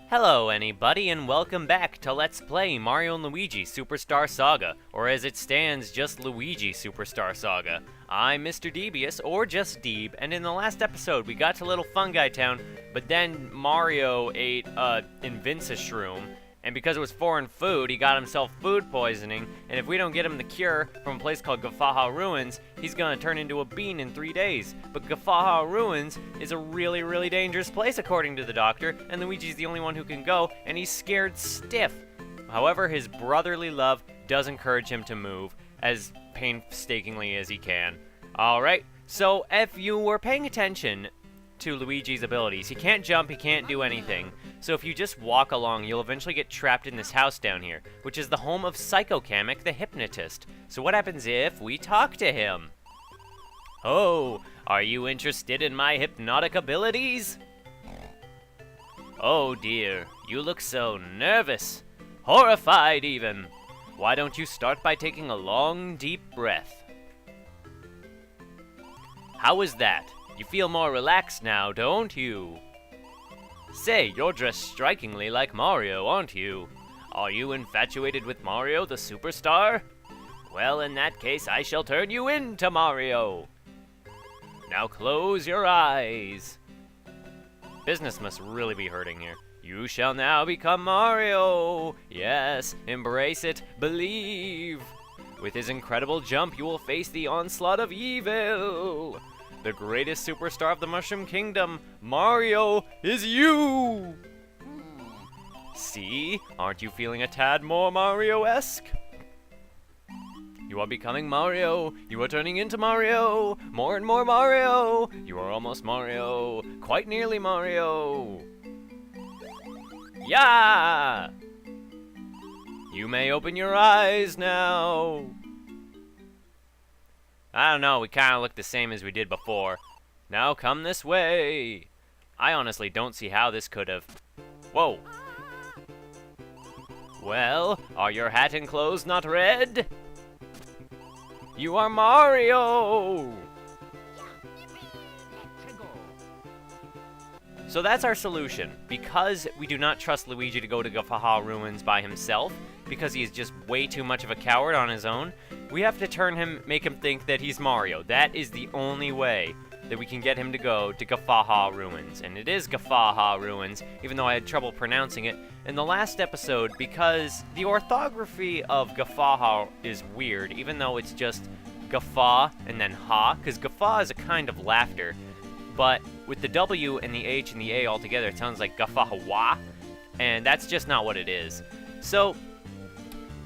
Hello anybody, and welcome back to Let's Play Mario & Luigi Superstar Saga, or as it stands, just Luigi Superstar Saga. I'm Mr. Devious, or just Deeb, and in the last episode we got to Little Fungi Town, but then Mario ate Invinca shroom, and because it was foreign food, he got himself food poisoning, and if we don't get him the cure from a place called Guffawha Ruins, he's gonna turn into a bean in 3 days. But Guffawha Ruins is a really, really dangerous place according to the doctor, and Luigi's the only one who can go, and he's scared stiff. However, his brotherly love does encourage him to move, as painstakingly as he can. Alright, so if you were paying attention to Luigi's abilities, he can't jump, he can't do anything. So if you just walk along, you'll eventually get trapped in this house down here, which is the home of Psycho Kamek the hypnotist. So what happens if we talk to him? Oh, are you interested in my hypnotic abilities? Oh dear, you look so nervous, horrified even. Why don't you start by taking a long, deep breath? How is that? You feel more relaxed now, don't you? Say, you're dressed strikingly like Mario, aren't you? Are you infatuated with Mario, the superstar? Well, in that case, I shall turn you into Mario. Now close your eyes. Business must really be hurting here. You shall now become Mario. Yes, embrace it, believe. With his incredible jump, you will face the onslaught of evil. The greatest superstar of the Mushroom Kingdom, Mario, is you! See? Aren't you feeling a tad more Mario-esque? You are becoming Mario. You are turning into Mario. More and more Mario. You are almost Mario. Quite nearly Mario. Yeah! You may open your eyes now. I don't know, we kind of look the same as we did before. Now come this way. I honestly don't see how this could have... Whoa. Well, are your hat and clothes not red? You are Mario! So that's our solution. Because we do not trust Luigi to go to Guffawha Ruins by himself, because he is just way too much of a coward on his own, we have to make him think that he's Mario. That is the only way that we can get him to go to Guffawha Ruins. And it is Guffawha Ruins, even though I had trouble pronouncing it in the last episode, because the orthography of Guffawha is weird, even though it's just Guffaw and then ha, because Guffaw is a kind of laughter, but with the W and the H and the A all together, it sounds like Guffawha, and that's just not what it is. So,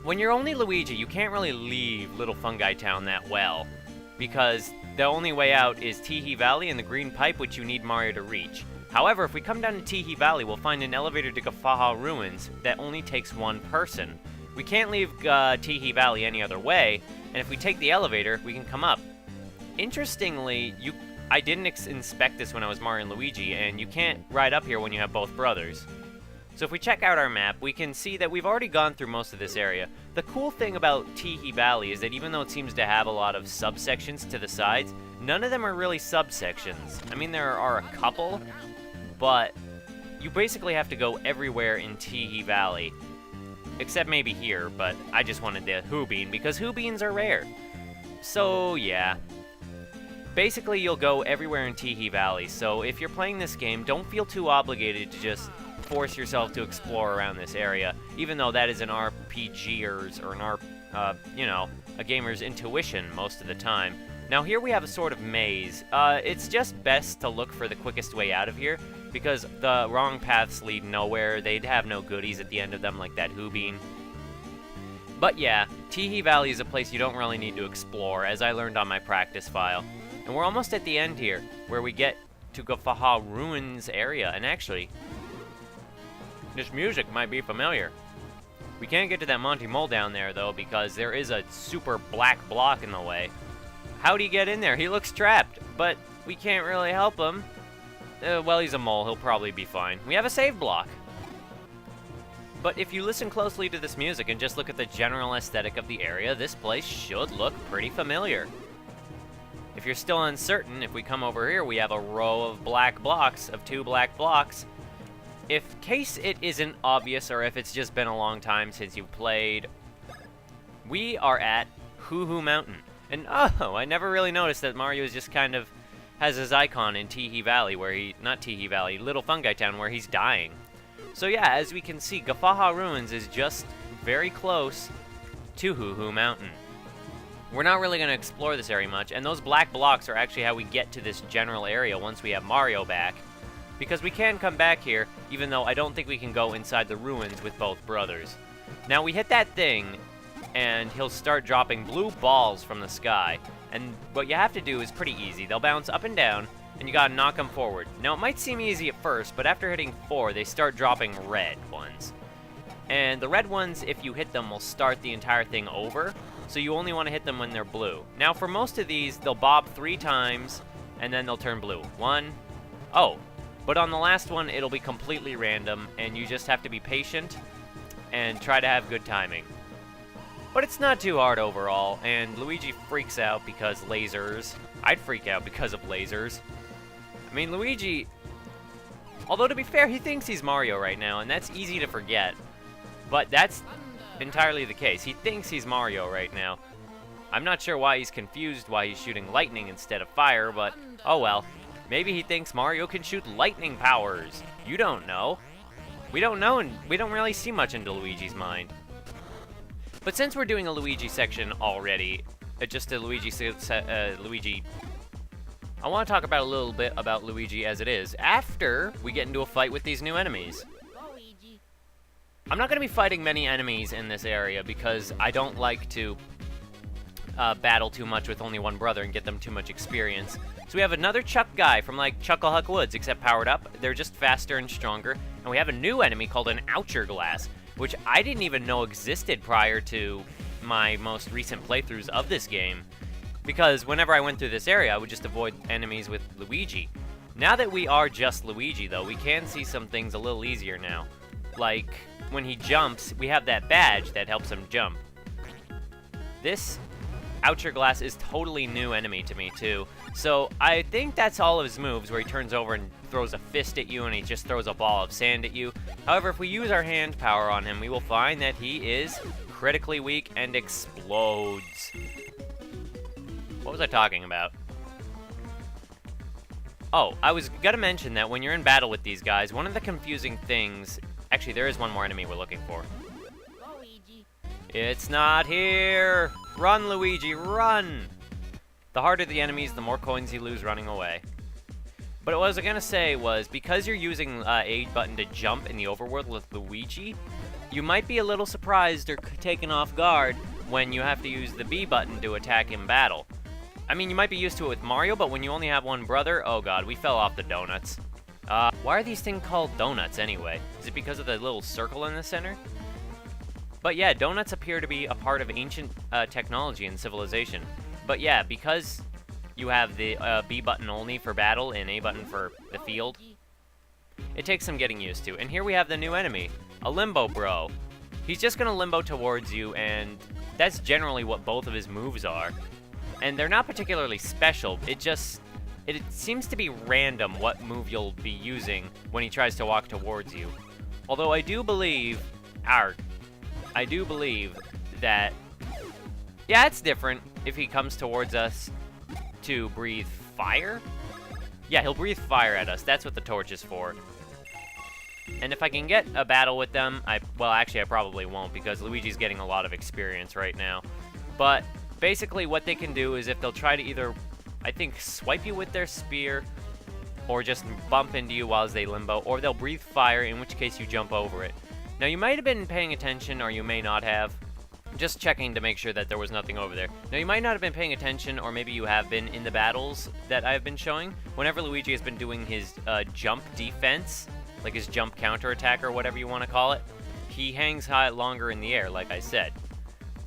when you're only Luigi, you can't really leave Little Fungi Town that well, because the only way out is Teehee Valley and the green pipe, which you need Mario to reach. However, if we come down to Teehee Valley, we'll find an elevator to Guffawha Ruins that only takes one person. We can't leave Teehee Valley any other way, and if we take the elevator, we can come up. Interestingly, I didn't inspect this when I was Mario and Luigi, and you can't ride up here when you have both brothers. So if we check out our map, we can see that we've already gone through most of this area. The cool thing about Teehee Valley is that even though it seems to have a lot of subsections to the sides, none of them are really subsections. I mean, there are a couple, but you basically have to go everywhere in Teehee Valley. Except maybe here, but I just wanted the Hoo Bean, because Hoo Beans are rare. So, yeah. Basically, you'll go everywhere in Teehee Valley, so if you're playing this game, don't feel too obligated to just force yourself to explore around this area, even though that is an RPGer's, or a gamer's intuition most of the time. Now here we have a sort of maze. It's just best to look for the quickest way out of here, because the wrong paths lead nowhere. They'd have no goodies at the end of them, like that Hoo Bean. But yeah, Teehee Valley is a place you don't really need to explore, as I learned on my practice file. And we're almost at the end here, where we get to Guffawha Ruins area, and actually, this music might be familiar. We can't get to that Monty Mole down there, though, because there is a super black block in the way. How'd he get in there? He looks trapped, but we can't really help him. Well, he's a mole. He'll probably be fine. We have a save block. But if you listen closely to this music and just look at the general aesthetic of the area, this place should look pretty familiar. If you're still uncertain, if we come over here, we have a row of black blocks, of 2 black blocks. case it isn't obvious, or if it's just been a long time since you've played, we are at Hoo Mountain. And oh, I never really noticed that Mario is just kind of has his icon in Teehee Valley, where not Teehee Valley, Little Fungi Town, where he's dying. So yeah, as we can see, Guffawha Ruins is just very close to Hoo Mountain. We're not really going to explore this area much, and those black blocks are actually how we get to this general area once we have Mario back. Because we can come back here, even though I don't think we can go inside the ruins with both brothers. Now, we hit that thing, and he'll start dropping blue balls from the sky. And what you have to do is pretty easy. They'll bounce up and down, and you gotta knock them forward. Now, it might seem easy at first, but after hitting 4, they start dropping red ones. And the red ones, if you hit them, will start the entire thing over, so you only want to hit them when they're blue. Now, for most of these, they'll bob 3 times, and then they'll turn blue. 1, oh, but on the last one, it'll be completely random, and you just have to be patient and try to have good timing. But it's not too hard overall, and Luigi freaks out because lasers. I'd freak out because of lasers. I mean, Luigi, although to be fair, he thinks he's Mario right now, and that's easy to forget. But that's entirely the case. He thinks he's Mario right now. I'm not sure why he's confused why he's shooting lightning instead of fire, but oh well. Maybe he thinks Mario can shoot lightning powers. You don't know. We don't know, and we don't really see much into Luigi's mind. But since we're doing a Luigi section already, just a Luigi, I want to talk about a little bit about Luigi as it is, after we get into a fight with these new enemies. I'm not going to be fighting many enemies in this area because I don't like to battle too much with only one brother and get them too much experience. So we have another Chuck guy from like Chucklehuck Woods, except powered up. They're just faster and stronger. And we have a new enemy called an Oucherglass, which I didn't even know existed prior to my most recent playthroughs of this game. Because whenever I went through this area, I would just avoid enemies with Luigi. Now that we are just Luigi, though, we can see some things a little easier now. Like, when he jumps, we have that badge that helps him jump. This Oucherglass is totally new enemy to me, too. So, I think that's all of his moves, where he turns over and throws a fist at you, and he just throws a ball of sand at you. However, if we use our hand power on him, we will find that he is critically weak and explodes. What was I talking about? Oh, I was gonna mention that when you're in battle with these guys, one of the confusing things... Actually, there is one more enemy we're looking for. Luigi. It's not here! Run, Luigi, run! The harder the enemies, the more coins you lose running away. But what I was gonna say was, because you're using A button to jump in the overworld with Luigi, you might be a little surprised or taken off guard when you have to use the B button to attack in battle. I mean, you might be used to it with Mario, but when you only have one brother, oh god, we fell off the donuts. Why are these things called donuts anyway? Is it because of the little circle in the center? But yeah, donuts appear to be a part of ancient technology and civilization. But yeah, because you have the B button only for battle and A button for the field, it takes some getting used to. And here we have the new enemy, a Limbo Bro. He's just gonna limbo towards you, and that's generally what both of his moves are. And they're not particularly special, it seems to be random what move you'll be using when he tries to walk towards you. Although I do believe that, yeah, it's different if he comes towards us to breathe fire. Yeah, he'll breathe fire at us. That's what the torch is for. And if I can get a battle with them, well, actually, I probably won't because Luigi's getting a lot of experience right now. But basically, what they can do is if they'll try to either, I think, swipe you with their spear, or just bump into you while they limbo, or they'll breathe fire, in which case you jump over it. Now, you might have been paying attention, or you may not have. Just checking to make sure that there was nothing over there. Now, you might not have been paying attention, or maybe you have been in the battles that I've been showing. Whenever Luigi has been doing his jump defense, like his jump counterattack or whatever you want to call it, he hangs high longer in the air, like I said.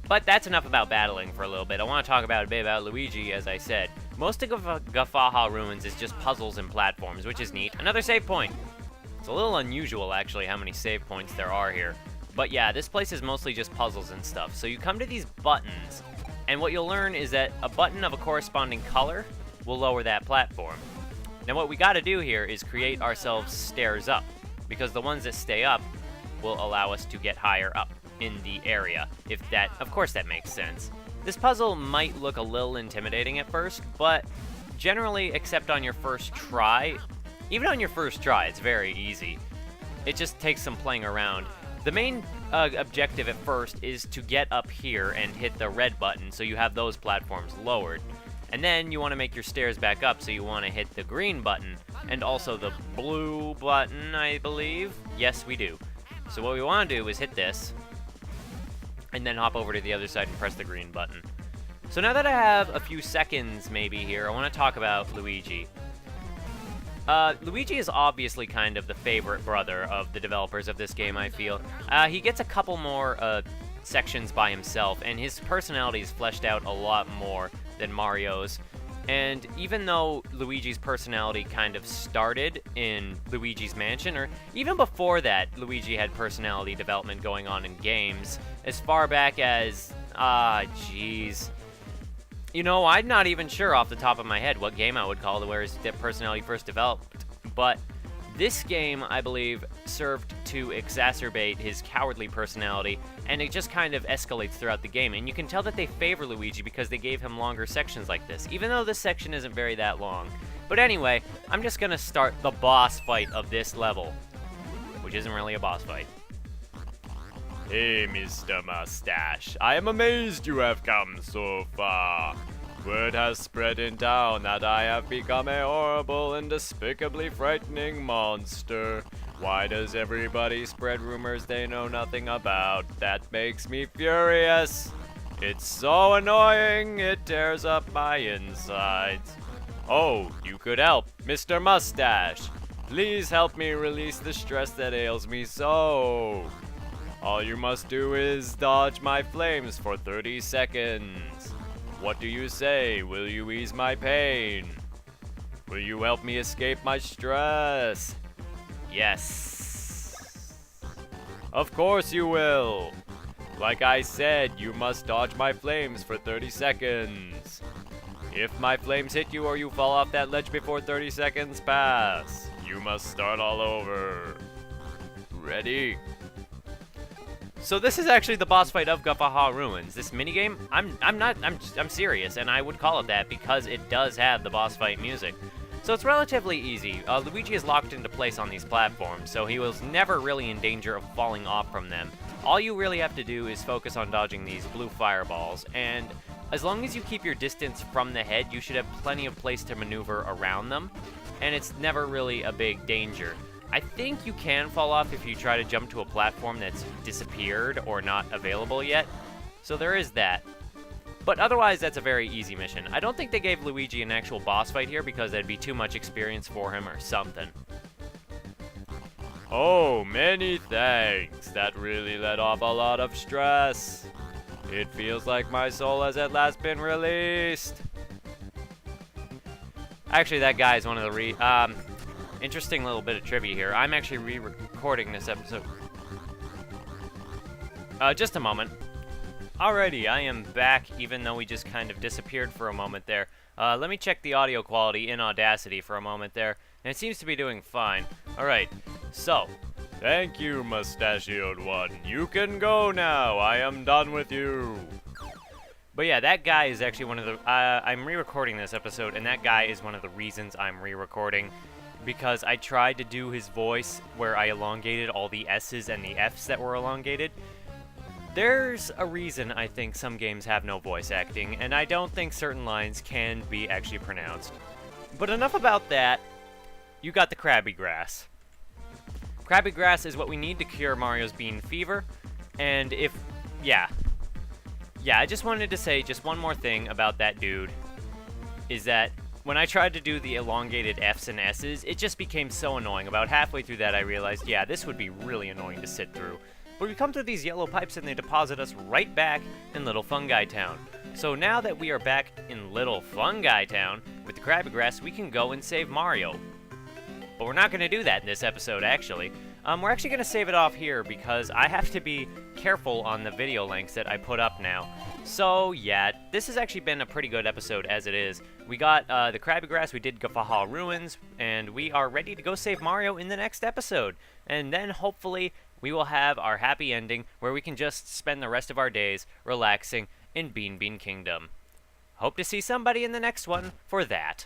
But that's enough about battling for a little bit. I want to talk about a bit about Luigi, as I said. Most of Guffawha Ruins is just puzzles and platforms, which is neat. Another save point. It's a little unusual, actually, how many save points there are here. But yeah, this place is mostly just puzzles and stuff. So you come to these buttons, and what you'll learn is that a button of a corresponding color will lower that platform. Now what we gotta do here is create ourselves stairs up. because the ones that stay up will allow us to get higher up in the area, of course that makes sense. This puzzle might look a little intimidating at first, but generally, except on your first try, even on your first try, it's very easy. It just takes some playing around. The main objective at first is to get up here and hit the red button so you have those platforms lowered. And then you want to make your stairs back up, so you want to hit the green button and also the blue button, I believe. Yes, we do. So what we want to do is hit this and then hop over to the other side and press the green button. So now that I have a few seconds maybe here, I want to talk about Luigi. Luigi is obviously kind of the favorite brother of the developers of this game, I feel. He gets a couple more sections by himself, and his personality is fleshed out a lot more than Mario's. And even though Luigi's personality kind of started in Luigi's Mansion, or even before that, Luigi had personality development going on in games, as far back as, you know, I'm not even sure off the top of my head what game I would call it where his personality first developed, but this game, I believe, served to exacerbate his cowardly personality, and it just kind of escalates throughout the game, and you can tell that they favor Luigi because they gave him longer sections like this, even though this section isn't very that long. But anyway, I'm just gonna start the boss fight of this level, which isn't really a boss fight. Hey, Mr. Mustache, I am amazed you have come so far. Word has spread in town that I have become a horrible and despicably frightening monster. Why does everybody spread rumors they know nothing about? That makes me furious. It's so annoying, it tears up my insides. Oh, you could help, Mr. Mustache. Please help me release the stress that ails me so. All you must do is dodge my flames for 30 seconds. What do you say? Will you ease my pain? Will you help me escape my stress? Yes. Of course you will. Like I said, you must dodge my flames for 30 seconds. If my flames hit you or you fall off that ledge before 30 seconds pass, you must start all over. Ready? So this is actually the boss fight of Guffawha Ruins. This minigame, I'm serious, and I would call it that because it does have the boss fight music. So it's relatively easy. Luigi is locked into place on these platforms, so he was never really in danger of falling off from them. All you really have to do is focus on dodging these blue fireballs, and as long as you keep your distance from the head, you should have plenty of place to maneuver around them, and it's never really a big danger. I think you can fall off if you try to jump to a platform that's disappeared or not available yet, so there is that. But otherwise, that's a very easy mission. I don't think they gave Luigi an actual boss fight here because that'd be too much experience for him or something. Oh, many thanks. That really let off a lot of stress. It feels like my soul has at last been released. Actually, that guy is one of the interesting little bit of trivia here. I'm actually re-recording this episode. Just a moment. Alrighty, I am back, even though we just kind of disappeared for a moment there. Let me check the audio quality in Audacity for a moment there, and it seems to be doing fine. Alright, so, thank you, mustachioed one. You can go now. I am done with you. But yeah, that guy is actually one of the... I'm re-recording this episode, and that guy is one of the reasons I'm re-recording, because I tried to do his voice where I elongated all the S's and the F's that were elongated. There's a reason I think some games have no voice acting, and I don't think certain lines can be actually pronounced. But enough about that. You got the Crabbie Grass. Crabbie Grass is what we need to cure Mario's bean fever, and I just wanted to say just one more thing about that dude, is that when I tried to do the elongated F's and S's, it just became so annoying. About halfway through that, I realized, yeah, this would be really annoying to sit through. But we come through these yellow pipes and they deposit us right back in Little Fungi Town. So now that we are back in Little Fungi Town with the Crabbie Grass, we can go and save Mario. But we're not going to do that in this episode, actually. We're actually going to save it off here because I have to be careful on the video lengths that I put up now. So, yeah, this has actually been a pretty good episode as it is. We got the Crabbie Grass, we did Guffawha Ruins, and we are ready to go save Mario in the next episode. And then, hopefully, we will have our happy ending where we can just spend the rest of our days relaxing in Bean Bean Kingdom. Hope to see somebody in the next one for that.